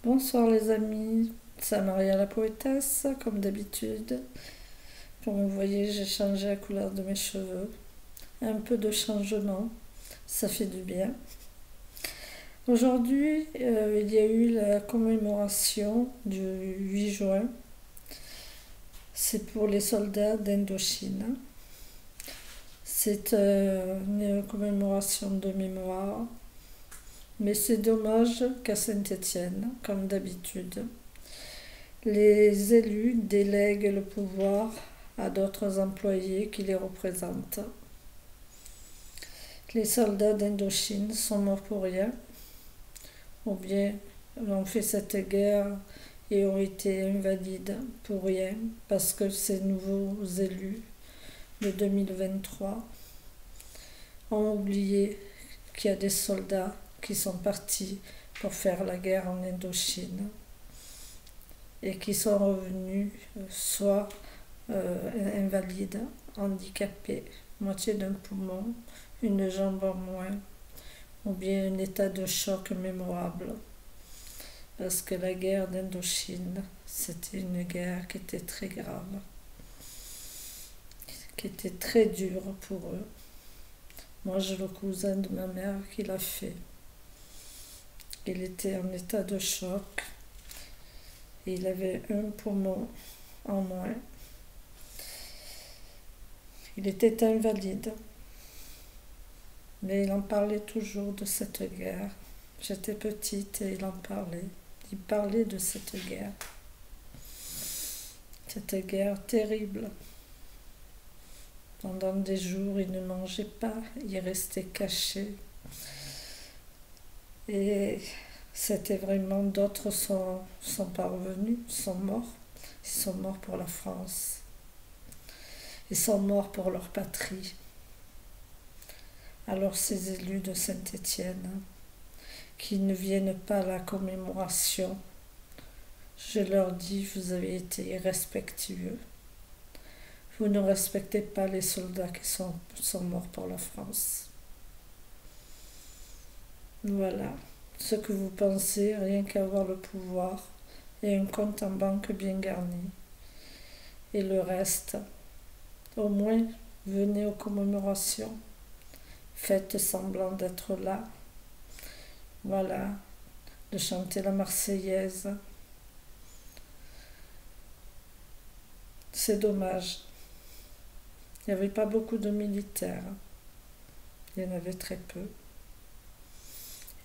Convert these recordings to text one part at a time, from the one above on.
Bonsoir les amis, c'est Maria la poétesse, comme d'habitude. Comme vous voyez, j'ai changé la couleur de mes cheveux. Un peu de changement, ça fait du bien. Aujourd'hui, il y a eu la commémoration du 8 juin. C'est pour les soldats d'Indochine. C'est une commémoration de mémoire. Mais c'est dommage qu'à Saint-Étienne, comme d'habitude, les élus délèguent le pouvoir à d'autres employés qui les représentent. Les soldats d'Indochine sont morts pour rien, ou bien ont fait cette guerre et ont été invalides pour rien, parce que ces nouveaux élus de 2023 ont oublié qu'il y a des soldats qui sont partis pour faire la guerre en Indochine et qui sont revenus soit invalides, handicapés, moitié d'un poumon, une jambe en moins, ou bien un état de choc mémorable. Parce que la guerre d'Indochine, c'était une guerre qui était très grave, qui était très dure pour eux. Moi, j'ai le cousin de ma mère qui l'a fait. Il était en état de choc. Et il avait un poumon en moins. Il était invalide. Mais il en parlait toujours de cette guerre. J'étais petite et il en parlait. Il parlait de cette guerre. Cette guerre terrible. Pendant des jours, il ne mangeait pas. Il restait caché. Et c'était vraiment, d'autres sont parvenus, sont morts. Ils sont morts pour la France. Ils sont morts pour leur patrie. Alors ces élus de Saint-Étienne, qui ne viennent pas à la commémoration, je leur dis, vous avez été irrespectueux. Vous ne respectez pas les soldats qui sont morts pour la France. Voilà ce que vous pensez, rien qu'avoir le pouvoir et un compte en banque bien garni. Et le reste, au moins, venez aux commémorations. Faites semblant d'être là. Voilà, de chanter la Marseillaise. C'est dommage. Il n'y avait pas beaucoup de militaires. Il y en avait très peu.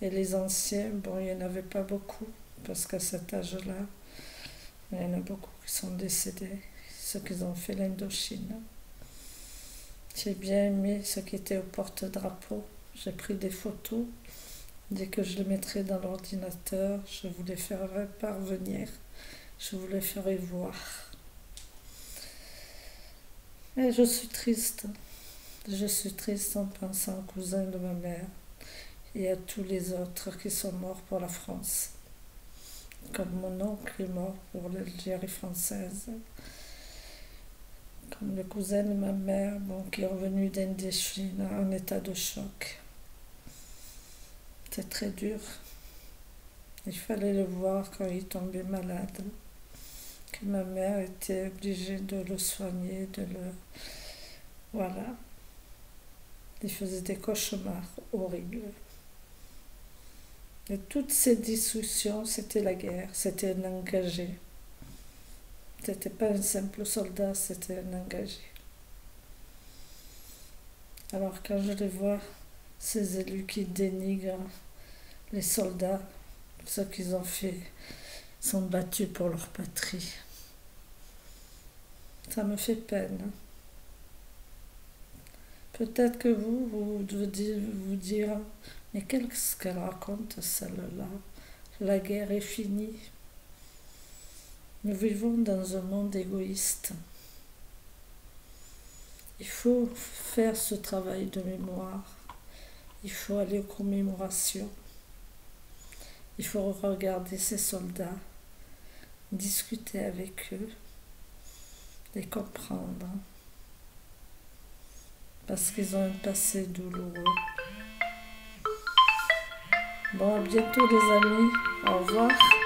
Et les anciens, bon, il n'y en avait pas beaucoup, parce qu'à cet âge-là, il y en a beaucoup qui sont décédés, ceux qui ont fait l'Indochine. J'ai bien aimé ceux qui étaient au porte-drapeau. J'ai pris des photos. Dès que je les mettrai dans l'ordinateur, je vous les ferai parvenir. Je vous les ferai voir. Et je suis triste. Je suis triste en pensant aux cousins de ma mère et à tous les autres qui sont morts pour la France. Comme mon oncle est mort pour l'Algérie française. Comme le cousin de ma mère, bon, qui est revenu d'Indochine en état de choc. C'est très dur. Il fallait le voir quand il tombait malade. Que ma mère était obligée de le soigner, Voilà. Il faisait des cauchemars horribles. Et toutes ces discussions, c'était la guerre, c'était un engagé. C'était pas un simple soldat, c'était un engagé. Alors quand je les vois, ces élus qui dénigrent les soldats, ce qu'ils ont fait, sont battus pour leur patrie. Ça me fait peine. Peut-être que vous devez vous dire, mais qu'est-ce qu'elle raconte celle-là? La guerre est finie. Nous vivons dans un monde égoïste. Il faut faire ce travail de mémoire. Il faut aller aux commémorations. Il faut regarder ces soldats, discuter avec eux, les comprendre. Parce qu'ils ont un passé douloureux. Bon, à bientôt les amis. Au revoir.